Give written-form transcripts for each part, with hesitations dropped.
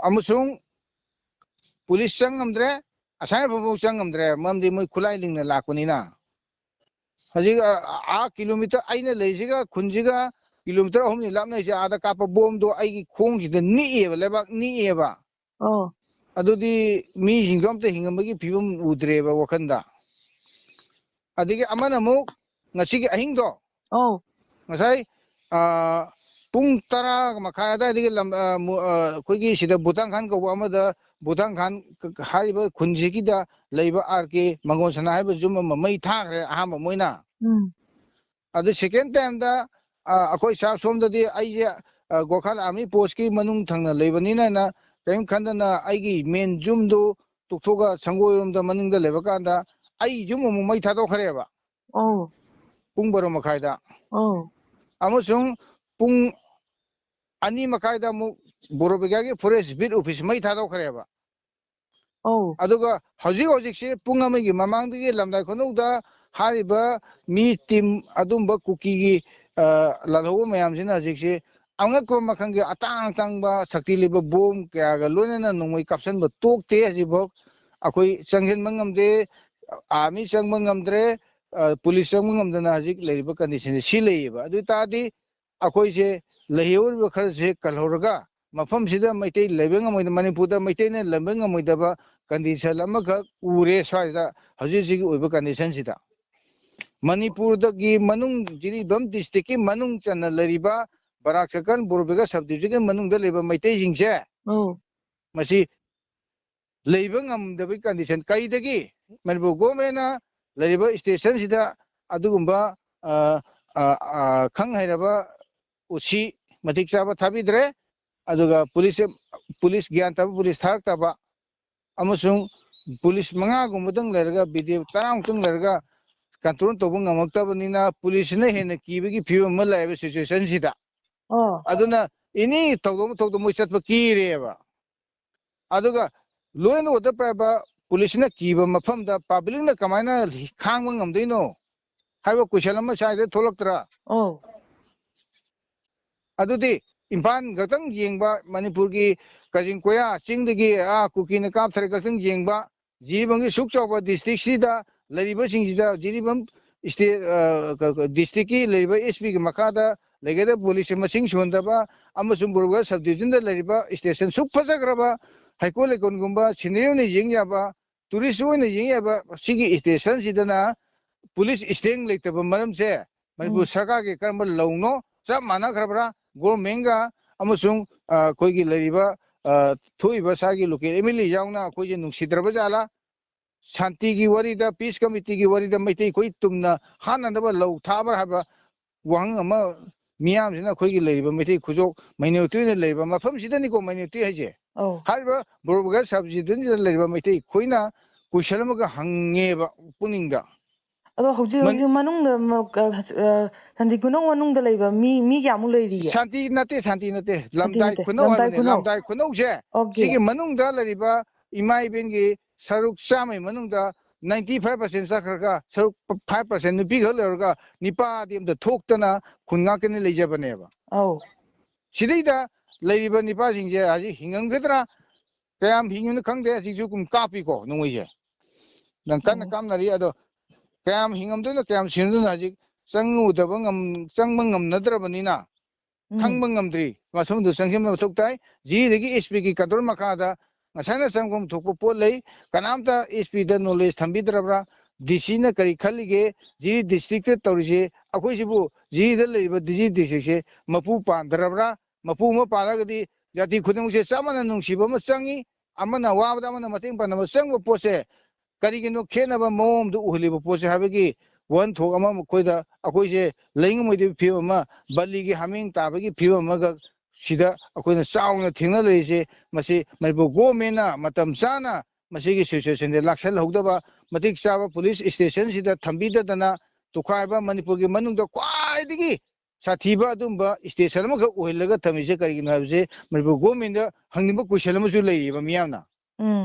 amusung pulis changamdre asai babu changamdre mamdi moi khulai lingna lakunina haji kilometer aina leisiga khunjiga kilometer ahumni lapnai se ada kapa bom do ai khong sida ni eba lebak ni eba adudi mi hingam te hingambagi phibum udreba wakhanda adigi amana mu ngasigi ahing do ngasai pung tara makhai adagi lam koigi sida butang khan ko amada butang khan haiba khunjigi da leiba RK mangon sana haiba juma mai thakre ahamba moina adu second time da akoi sa som da di ai Gokhal Army post ki manung thangna leibanina na kaim khandana aigi main jum do tuktoga sangoyum da maning da leba kanda ai jum mu mai thado khareba pung baro makhai da amusung pung ani makhai da mu borobega gi forest bit office mai thado khareba aduga hojik se pung amagi mamang gi lamdai khonu da hariba mi team adumba kuki gi lalho mayam sina hojik se angak ko makhang gi atang tang ba sakti liba bom kya ga loina nongoi kapsan ba tok te hajibok akoi changhen mangamde army chang mangamdre police chang mangamdana hajik leiba condition si leiba adu ta di akoi se lehiur ba khar se kalhorga mafam sida maitei leibeng amoi manipur da maitei ne lembeng amoi da ba condition amaka ure swaida hajik sigi oiba condition sida manipur da gi manung jiri bam district ki manung chana lariba Barak Sakan Borobega subdivision manung da leba maitei jingse masi leiba ngamdabi condition kaidagi manipur government lariba station sida adugumba khang hairaba usi matik chaba thabidre aduga police gyan taba police thak taba amusung police manga gumudang leraga video tarang tung leraga control tobu ngamaktabanina police na hena kibagi phibam ma laiba situation sida aduna ini togdo mo chatba kireba aduga law and order praba police na kiba mafam da public na kamaina khangba ngamdeino haiba question ama saide tholaktra adudi impan gatang yengba manipur gi kajing koya chingdagi kuki na kap thare gatang yengba jibangi sukchawba district sida lariba singida jiribam state district ki lariba SP gi makada legeda police masing sondaba amasum burga subdivision da lariba station suk fajagraba haiko lekon gumba scenario ni yengyaba tourist oina yengyaba sigi station sidana police sting leitaba maram se manipur sarkar ge karma lawno chap mana khrabra government ga amasung koigi lariba thoiba sagi local emily yauna koige nungsidraba jala shanti gi wari da peace committee gi wari da maitei koi tumna hanandaba law thabar haba wang ama miyam sina koigi lariba maitei khujok minority na lariba mafam sidani ko minority haje hariba Borobega subdivision da lariba maitei koina kuishalamaga hangeba puningda ado hojik manungda shanti kunong manungda leiba mi kyamu leiriye shanti nate lamdai kunong je sigi manungda lariba imai bengi saruk chamai manungda 95% sakhraga saruk 5% nupi ghalerga nipa adimda thoktana khunga kene leijabaneba sidaida leiriba nipa singje aji hingangdra kayam hingunu khangde singju kum kapi ko nungoi nang kan kamnari ado kayam hingamduna kayam sinuduna aji changudaba changmangam nadrabanina khangbangamdri masumdu sangsimba thoktai ji SP ki control makada ngasana sangkom thokpo pot lei kanamta SP da knowledge thambidrabra DC na kari khalige ji district te tawrise akoi sibu ji da leiba DC district se mapu pandrabra mapu ma palagadi jati khudung se samana nungsiba ma changi amana wabda amana mating panama changba pose karigino khenaba mom du uhliba pose habegi wan thok ama koida akoi je leing moide phim ma balli gi haming tabagi phim ma ga sida akoina chauna thingna leise masi manipur government na matam chana masigi situation de laksal hogdaba matik chaba police station sida thambida dana tukhaiba manipur gi manungda kwai digi sathiba adumba station ma ga oilaga thamise karigino habse manipur government da hangniba question ma ju leiba miyamna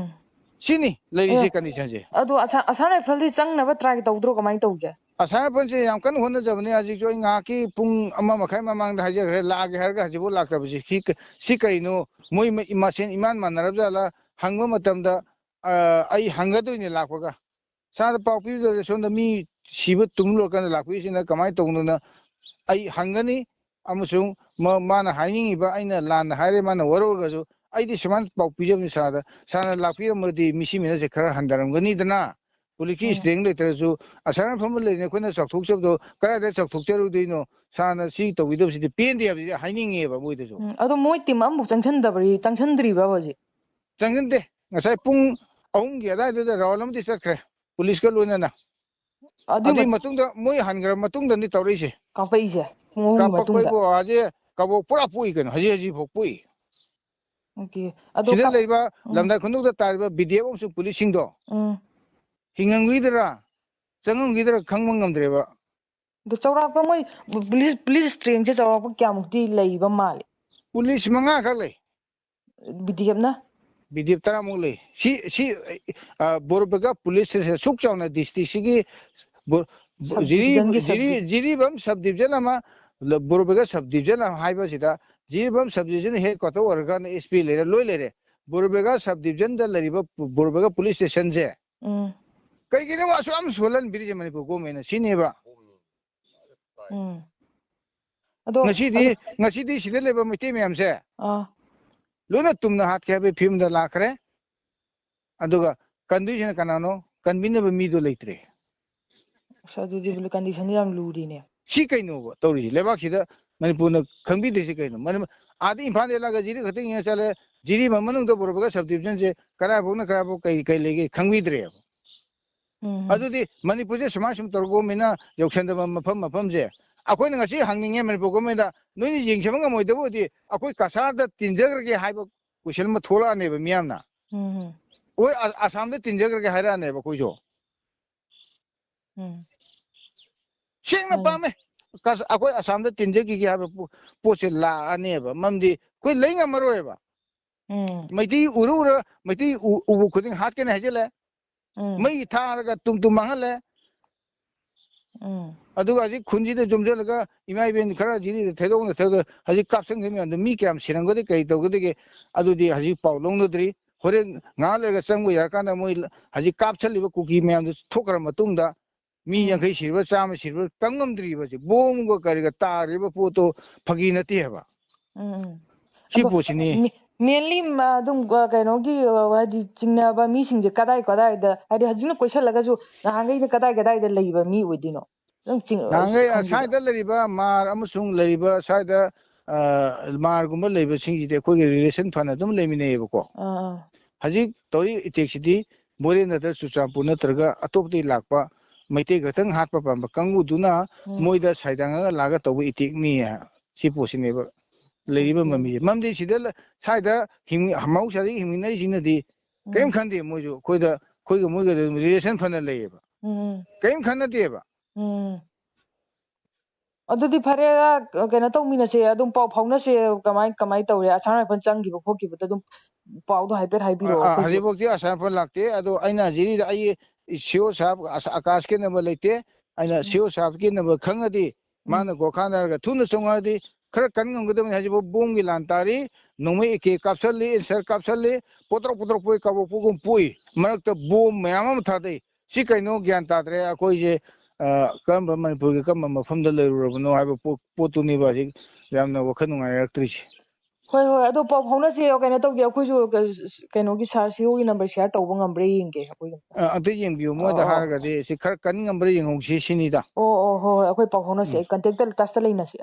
sini leise condition je ado asana faldi changnaba try tawdro kamai tawge ꯑꯁꯥꯏ ꯐꯣꯟꯁꯦ ꯌꯥꯝ ꯀꯟꯅ ꯍꯣꯠꯅꯖꯕꯅꯦ ꯍꯧꯖꯤꯛꯁꯨ ꯑꯩ ꯉꯥꯏꯍꯥꯛꯀꯤ ꯄꯨꯡ 1:30 ꯃꯃꯥꯡꯗ ꯍꯥꯏꯖꯈ꯭ꯔꯦ ꯂꯥꯛꯑꯒꯦ ꯍꯥꯏꯔꯒ ꯍꯧꯖꯤꯛꯐꯥꯎ ꯂꯥꯛꯇꯕꯁꯤ ꯁꯤ ꯀꯩꯅꯣ ꯃꯣꯏ ꯃꯁꯦꯟ ꯏꯃꯥꯟ ꯃꯥꯟꯅꯔꯕꯖꯥꯠꯂ ꯍꯪꯕ ꯃꯇꯝꯗ ꯑꯩ ꯍꯪꯒꯗꯣꯏꯅꯦ ꯂꯥꯛꯄꯒ ꯁꯥꯔꯗ ꯄꯥꯎ ꯄꯤꯕꯤꯗꯧꯔꯦ ꯁꯣꯝꯗ ꯃꯤ ꯁꯤꯕ ꯇꯨꯡ ꯂꯣꯏꯔꯀꯥꯟꯗ ꯂꯥꯛꯄꯤꯁꯤꯅ ꯀꯃꯥꯏꯅ ꯇꯧꯅꯣꯅ ꯑꯩ ꯍꯪꯒꯅꯤ ꯑꯃꯁꯨꯡ ꯃꯥꯅ ꯍꯥꯏꯅꯤꯡꯉꯤꯕ ꯑꯩꯅ ꯂꯥꯟꯅ ꯍꯥꯏꯔꯦ ꯃꯥꯅ ꯋꯥꯔꯧꯔꯒꯁꯨ ꯑꯩꯗꯤ ꯁꯨꯃꯥꯏꯅ ꯄꯥꯎ ꯄꯤꯖꯕꯅꯤ ꯁꯥꯔꯅ ꯂꯥꯛꯄꯤꯔꯝꯃꯗꯤ ꯃꯤꯁꯤ ꯃꯤꯅꯁꯦ ꯈꯔ ꯍꯟꯊꯔꯝꯒꯅꯤꯗꯅ ꯄꯨꯂꯤꯁꯀꯤ ꯏꯁꯇ꯭ꯔꯦꯡ ꯂꯩꯇ꯭ꯔꯁꯨ ꯑꯁꯥꯏꯅ ꯐꯝꯕ ꯂꯩꯔꯤꯅꯦ ꯑꯩꯈꯣꯏꯅ ꯆꯥꯎꯊꯣꯛꯆꯕꯗꯣ ꯀꯗꯥꯏꯗ ꯆꯥꯎꯊꯣꯛꯆꯔꯨꯗꯣꯏꯅꯣ ꯁꯥꯔꯅ ꯁꯤ ꯇꯧꯕꯤꯗꯕꯁꯤꯗꯤ ꯄꯦꯟꯗꯦ ꯍꯥꯏꯕꯁꯤꯗꯤ ꯍꯥꯏꯅꯤꯡꯉꯦꯕ ꯃꯣꯏꯗꯁꯨ ꯑꯗꯣ ꯃꯣꯏ ꯇꯤꯝ ꯑꯃꯐꯥꯎ ꯆꯪꯁꯟꯗ꯭ꯔꯤꯕ ꯍꯧꯖꯤꯛ ꯆꯪꯁꯤꯟꯗꯦ ꯉꯁꯥꯏ ꯄꯨꯡ 3ꯒꯤ ꯑꯗꯥꯏꯗꯨꯗ ꯔꯥꯎꯟ ꯑꯃꯗꯤ ꯆꯠꯈ꯭ꯔꯦ ꯄꯨꯂꯤꯁꯀ ꯂꯣꯏꯅꯅ ꯑꯗꯨꯒꯤ ꯃꯇꯨꯡꯗ ꯃꯣꯏ ꯍꯟꯈ꯭ꯔ ꯃꯇꯨꯡꯗꯅꯤ ꯇꯧꯔꯛꯏꯁꯦ ꯀꯥꯞꯄꯛꯏꯁꯦ ꯄꯨꯡ 3ꯒꯤ ꯃꯇꯨꯡꯗ ꯀꯥꯞꯄꯛꯄꯩꯕꯨ ꯍꯧꯖꯤꯛ ꯀꯕꯣꯛ ꯄꯨꯔꯥ ꯄꯣꯛꯏ ꯀꯩꯅꯣ ꯍꯧꯖꯤꯛꯐꯥꯎ ꯄꯣꯛꯏ ꯑꯣꯀꯦ ꯑꯗꯣ ꯁꯤꯗ ꯂꯩꯔꯤꯕ ꯎꯝ ꯂꯝꯗꯥꯏ ꯈꯨꯟꯗꯣꯛꯇ ꯇꯥꯔꯤꯕ ꯕꯤꯗꯤꯑꯦꯐ ꯑꯃꯁꯨꯡ ꯄꯨꯂꯤꯁꯁꯤꯡꯗꯣ ꯎꯝ ꯍꯤꯡꯉꯝꯈꯤꯗ꯭ꯔꯥ ꯆꯪꯉꯝꯈꯤꯗ꯭ꯔꯥ ꯈꯪꯕ ꯉꯝꯗ꯭ꯔꯦꯕ ꯑꯗꯣ ꯆꯥꯎꯔꯥꯛꯄ ꯃꯣꯏ ꯄꯨꯂꯤꯁ ꯏꯁꯇ꯭ꯔꯦꯡꯁꯦ ꯆꯥꯎꯔꯥꯛꯄ ꯀꯌꯥꯃꯨꯛꯇꯤ ꯂꯩꯕ ꯃꯥꯜꯂꯤ ꯄꯨꯂꯤꯁ 5 ꯈꯛ ꯂꯩ BDF-ꯅ BDF 10 ꯂꯩ ꯁꯤ ꯕꯣꯔꯄꯒ ꯄꯨꯂꯤꯁ ꯁꯨꯛ ꯆꯥꯎꯅ ꯗꯤꯁꯇ꯭ꯔꯤꯛꯁꯤꯒꯤ ꯁꯕ ꯗꯤꯕꯤꯖꯟꯒꯤ ꯖꯤꯔꯤꯕꯝ ꯁꯕ ꯗꯤꯕꯤꯖꯟ ꯑꯃ ꯕꯣꯔꯄꯒ ꯁꯕ ꯗꯤꯕꯤꯖꯟ ꯑꯃ ꯍꯥꯏꯕꯁꯤꯗ Jiribam subdivision headquarter ꯑꯣꯏꯔꯒꯥꯟꯗ SP ꯂꯩꯔꯦ ꯂꯣꯏ ꯂꯩꯔꯦ ꯕꯣꯔꯄꯒ ꯁꯕ ꯗꯤꯕꯤꯖꯟꯗ ꯂꯩꯔꯤꯕ ꯕꯣꯔꯄꯒ ꯄꯨꯂꯤꯁ ꯁ꯭ꯇꯦꯁꯟꯁꯦ ꯎꯝ ꯀꯩꯒꯤꯅꯣ ꯑꯁꯨꯛ ꯌꯥꯝ ꯁꯣꯜꯍꯟꯕꯤꯔꯤꯁꯦ ꯃꯅꯤꯄꯨꯔ ꯒꯣꯔꯃꯦꯟꯅ ꯁꯤꯅꯦꯕ ꯎꯝ ꯑꯗꯣ ꯉꯁꯤꯗꯤ ꯁꯤꯗ ꯂꯩꯕ ꯃꯩꯇꯩ ꯃꯌꯥꯝꯁꯦ ꯑꯥ ꯂꯣꯏꯅ ꯇꯨꯝꯅ ꯍꯥꯠꯀꯦ ꯍꯥꯏꯕꯒꯤ ꯐꯤꯕꯝꯗ ꯂꯥꯛꯈ꯭ꯔꯦ ꯑꯗꯨꯒ ꯀꯟꯗꯣꯏꯁꯤꯅ ꯀꯅꯥꯅꯣ ꯀꯟꯕꯤꯅꯕ ꯃꯤꯗꯣ ꯂꯩꯇ꯭ꯔꯦ ꯑꯗꯨꯗꯤ ꯀꯟꯗꯤꯁꯟ ꯌꯥꯝ ꯂꯨꯔꯤꯅꯦ ꯁꯤ ꯀꯩꯅꯣꯕ ꯇꯧꯔꯤꯁꯤ ꯂꯩꯕꯥꯛꯁꯤꯗ ꯃꯅꯤꯄꯨꯔꯅ ꯈꯪꯕꯤꯗ꯭ꯔꯤꯁꯤ ꯀꯩꯅꯣ ꯑꯥꯗ ꯏꯝꯐꯥꯜꯗ ꯂꯥꯛꯑꯒ ꯖꯤꯔꯤ ꯈꯛꯇꯪ ꯌꯦꯡꯉ ꯆꯠꯂꯦ ꯖꯤꯔꯤꯕꯝ ꯃꯅꯨꯡꯗ ꯕꯣꯔꯄꯒ ꯁꯕ ꯗꯤꯕꯤꯖꯟꯁꯦ ꯀꯗꯥꯏꯐꯥꯎ ꯀꯩ ꯂꯩꯒꯦ ꯈꯪꯕꯤꯗ꯭ꯔꯦꯕ ꯎꯝ ꯑꯗꯨꯗꯤ ꯃꯅꯤꯄꯨꯔꯁꯦ ꯁꯨꯃꯥꯏꯅ ꯇꯧꯔ ꯒꯣꯔꯃꯦꯟꯅ ꯌꯧꯁꯟꯗꯕ ꯃꯐꯝꯁꯦ ꯑꯩꯈꯣꯏꯅ ꯉꯁꯤ ꯍꯪꯅꯤꯡꯉꯦ ꯃꯅꯤꯄꯨꯔ ꯒꯣꯔꯃꯦꯟꯗ ꯅꯣꯏꯅ ꯌꯦꯡꯁꯤꯟꯕ ꯉꯝꯃꯣꯏꯗꯕ ꯑꯣꯏꯗꯤ ꯑꯩꯈꯣꯏ ꯀꯁꯥꯔꯗ ꯇꯤꯟꯖꯈ꯭ꯔꯒꯦ ꯍꯥꯏꯕ ꯀꯣꯏꯁꯟ ꯑꯃ ꯊꯣꯛꯂꯛꯑꯅꯦꯕ ꯃꯤꯌꯥꯝꯅ ꯎꯝ ꯍꯣꯏ ꯑꯁꯥꯝꯗ ꯇꯤꯟꯖꯈ꯭ꯔꯒꯦ ꯍꯥꯏꯔꯛꯑꯅꯦꯕ ꯑꯩꯈꯣꯏꯁꯨ ꯎꯝ ꯁꯦꯡꯅ ꯄꯥꯝꯃꯦ ꯑꯩꯈꯣꯏ ꯑꯁꯥꯝꯗ ꯇꯤꯟꯖꯈꯤꯒꯦ ꯍꯥꯏꯕ ꯄꯣꯠꯁꯦ ꯂꯥꯛꯑꯅꯦꯕ ꯃꯔꯝꯗꯤ ꯑꯩꯈꯣꯏ ꯂꯩ ꯉꯝꯃꯔꯣꯏꯕ ꯎꯝ ꯃꯩꯇꯩ ꯃꯩꯇꯩ ꯎꯕ ꯈꯨꯗꯤꯡ ꯍꯥꯠꯀꯦꯅ ꯍꯥꯏꯖꯤꯜꯂꯦ ꯎꯝ ꯃꯩ ꯊꯥꯔꯒ ꯇꯨꯝ ꯃꯥꯡꯍꯜꯂꯦ ꯎꯝ ꯑꯗꯨꯒ ꯍꯧꯖꯤꯛ ꯈꯨꯟꯁꯤꯗ ꯌꯣꯝꯁꯤꯜꯂꯒ ꯏꯃꯥ ꯏꯕꯦꯟ ꯈꯔ ꯖꯤꯔꯤꯗ ꯊꯩꯗꯣꯛꯅ ꯍꯧꯖꯤꯛ ꯀꯥꯞꯁꯟꯈꯤꯕ ꯃꯌꯥꯝꯗꯣ ꯃꯤ ꯀꯌꯥꯝ ꯁꯤꯔꯝꯒꯗꯤ ꯀꯔꯤ ꯇꯧꯒꯗꯒꯦ ꯑꯗꯨꯗꯤ ꯍꯧꯖꯤꯛ ꯄꯥꯎ ꯂꯧꯅꯗ꯭ꯔꯤ ꯍꯣꯔꯦꯟ ꯉꯥꯏꯍꯥꯛ ꯂꯩꯔꯒ ꯆꯪꯕ ꯌꯥꯔꯀꯥꯟꯗ ꯃꯣꯏ ꯍꯧꯖꯤꯛ ꯀꯥꯞꯁꯜꯂꯤꯕ ꯀꯨꯀꯤ ꯃꯌꯥꯝꯗꯨ ꯊꯣꯛꯈ꯭ꯔ ꯃꯇꯨꯡꯗ ꯃꯤ ꯎꯝ 50 ꯁꯤꯔꯕ 100 ꯁꯤꯔꯕ ꯇꯝ ꯉꯝꯗ꯭ꯔꯤꯕꯁꯦ ꯕꯣꯝꯒ ꯀꯔꯤꯒ ꯇꯥꯔꯤꯕ ꯄꯣꯠꯇꯣ ꯐꯥꯒꯤ ꯅꯠꯇꯦ ꯍꯥꯏꯕ ꯎꯝ ꯁꯤ ꯑꯗꯣ ꯄꯣꯠꯁꯤꯅꯤ ꯃꯦꯟꯂꯤ ꯑꯗꯨꯝ ꯀꯩꯅꯣꯒꯤ ꯍꯥꯏꯗꯤ ꯆꯤꯡꯅꯕ ꯃꯤꯁꯤꯡꯁꯦ ꯀꯗꯥꯏꯗ ꯍꯥꯏꯗꯤ ꯍꯧꯖꯤꯛꯅ ꯀꯣꯏꯁꯜꯂꯒꯁꯨ ꯅꯍꯥꯟꯈꯩꯅ ꯀꯗꯥꯏꯗ ꯂꯩꯕ ꯃꯤ ꯑꯣꯏꯗꯣꯏꯅꯣ ꯑꯗꯨꯝ ꯅꯍꯥꯟꯈꯩ ꯈꯪꯕꯤꯕ꯭ꯔꯥ ꯁ꯭ꯋꯥꯏꯗ ꯂꯩꯔꯤꯕ ꯃꯥꯔ ꯑꯃꯁꯨꯡ ꯂꯩꯔꯤꯕ ꯁ꯭ꯋꯥꯏꯗ ꯃꯥꯔꯒꯨꯝꯕ ꯂꯩꯕꯁꯤꯡꯁꯤꯗꯤ ꯑꯩꯈꯣꯏꯒꯤ ꯔꯤꯂꯦꯁꯟ ꯐꯅ ꯑꯗꯨꯝ ꯂꯩꯃꯤꯟꯅꯩꯌꯦꯕꯀꯣ ꯑꯥ ꯍꯧꯖꯤꯛ ꯇꯧꯔꯤꯕ ꯏꯇꯦꯛꯁꯤꯗꯤ ꯃꯣꯔꯦ ꯅꯠꯇ꯭ꯔꯒ ꯆꯨꯔꯆꯥꯟꯄꯨꯔ ꯅꯠꯇ꯭ꯔꯒ ꯑꯇꯣꯞꯄꯗꯒꯤ ꯂꯥꯛꯄ ꯃꯩꯇꯩ ꯈꯛꯇꯪ ꯍꯥꯠꯄ ꯄꯥꯝꯕ ꯀꯥꯡꯕꯨꯗꯨꯅ ꯎꯝ ꯃꯣꯏꯗ ꯁꯩꯗꯥꯡꯉꯒ ꯂꯥꯛꯑꯒ ꯇꯧꯕ ꯏꯇꯦꯛꯅꯤ ꯁꯤ ꯄꯣꯠꯁꯤꯅꯦꯕ ꯂꯩꯔꯤꯕ ꯑꯣꯀꯦ ꯃꯃꯤꯁꯦ ꯃꯔꯝꯗꯤ ꯁꯤꯗ ꯁ꯭ꯋꯥꯏꯗ ꯃꯍꯧꯁꯥꯗꯒꯤ ꯍꯤꯡꯃꯤꯟꯅꯔꯤꯁꯤꯡꯅꯗꯤ ꯀꯔꯤꯝ ꯎꯝ ꯈꯟꯗꯦ ꯃꯣꯏꯁꯨ ꯑꯩꯈꯣꯏꯒ ꯃꯣꯏꯒ ꯔꯤꯂꯦꯁꯟ ꯐꯅ ꯂꯩꯌꯦꯕ ꯎꯝ ꯀꯔꯤꯝ ꯈꯟꯅꯗꯦꯕ ꯎꯝ ꯑꯗꯨꯗꯤ ꯐꯔꯦ ꯀꯩꯅꯣ ꯇꯧꯃꯤꯟꯅꯁꯦ ꯑꯗꯨꯝ ꯄꯥꯎ ꯐꯥꯎꯅꯁꯦ ꯀꯃꯥꯏ ꯇꯧꯔꯦ ꯑꯁꯥꯝ ꯔꯥꯏꯐꯜ ꯆꯪꯈꯤꯕ ꯈꯣꯠꯈꯤꯕꯗ ꯑꯗꯨꯝ ꯄꯥꯎꯗꯣ ꯍꯥꯏꯐꯦꯠ ꯍꯥꯏꯕꯤꯔꯛꯑꯣ ꯑꯩꯈꯣꯏꯁꯨ ꯍꯧꯖꯤꯛꯐꯥꯎꯗꯤ ꯑꯁꯥꯝ ꯔꯥꯏꯐꯜ ꯂꯥꯛꯇꯦ ꯑꯗꯣ ꯑꯩꯅ ꯖꯤꯔꯤꯗ ꯑꯩ ꯁꯤꯑꯣ ꯁꯥꯍꯕ ꯑꯀꯥꯁꯀꯤ ꯅꯝꯕꯔ ꯂꯩꯇꯦ ꯑꯩꯅ ꯎꯝ ꯁꯤꯑꯣ ꯁꯥꯍꯕꯀꯤ ꯅꯝꯕꯔ ꯈꯪꯉꯗꯤ ꯎꯝ ꯃꯥꯅ ꯒꯣꯔꯈꯥꯟꯗ ꯍꯥꯏꯔꯒ ꯊꯨꯅ ꯆꯪꯉꯛꯑꯗꯤ ꯈꯔ ꯀꯟ ꯉꯝꯒꯗꯕꯅꯤ ꯍꯧꯖꯤꯛꯐꯥꯎ ꯕꯣꯝꯒꯤ ꯂꯥꯟ ꯇꯥꯔꯤ ꯅꯣꯡꯃꯩ AK ꯀꯥꯞꯁꯤꯜꯂꯤ ꯑꯦꯟꯁꯔ ꯀꯥꯞꯁꯤꯜꯂꯤ ꯄꯣꯠꯇ꯭ꯔꯣꯛ ꯄꯣꯏ ꯀꯥꯕꯣꯛꯄꯒꯨꯝ ꯄꯣꯏ ꯃꯔꯛꯇ ꯕꯣꯝ ꯃꯌꯥꯝ ꯑꯃ ꯊꯥꯗꯩ ꯁꯤ ꯀꯩꯅꯣ ꯒ꯭ꯌꯥꯟ ꯇꯥꯗ꯭ꯔꯦ ꯑꯩꯈꯣꯏꯁꯦ ꯀꯔꯝꯕ ꯃꯅꯤꯄꯨꯔꯒꯤ ꯀꯔꯝꯕ ꯃꯐꯝꯗ ꯂꯩꯔꯨꯔꯕꯅꯣ ꯍꯥꯏꯕ ꯄꯣꯠꯇꯨꯅꯦꯕ ꯍꯧꯖꯤꯛ ꯌꯥꯝꯅ ꯋꯥꯈꯜ ꯅꯨꯡꯉꯥꯏꯔꯛꯇ꯭ꯔꯤꯁꯦ ꯍꯣꯏ ꯑꯗꯣ ꯄꯥꯎ ꯐꯥꯎꯅꯁꯦ ꯀꯩꯅꯣ ꯇꯧꯒꯦ ꯑꯩꯈꯣꯏꯁꯨ ꯀꯩꯅꯣꯒꯤ ꯁꯥꯔ CEOꯒꯤ ꯅꯝꯕꯔ ꯁꯤꯌꯔ ꯇꯧꯕ ꯉꯝꯕ꯭ꯔꯥ ꯌꯦꯡꯒꯦ ꯑꯩꯈꯣꯏ ꯑꯝꯇ ꯌꯦꯡꯕꯤꯌꯨ ꯑꯣ ꯃꯣꯏꯗ ꯑꯣ ꯍꯥꯏꯔꯒꯗꯤ ꯁꯤ ꯈꯔ ꯀꯟ ꯉꯝꯕ꯭ꯔꯥ ꯌꯦꯡꯍꯧꯁꯤ ꯁꯤꯅꯤꯗ ꯍꯣꯏ ꯑꯩꯈꯣꯏ ꯄꯥꯎ ꯐꯥꯎꯅꯁꯤ ꯎꯝ ꯑꯩ ꯀꯟꯇꯦꯛꯇ ꯇꯁꯇ ꯂꯩꯅꯁꯤ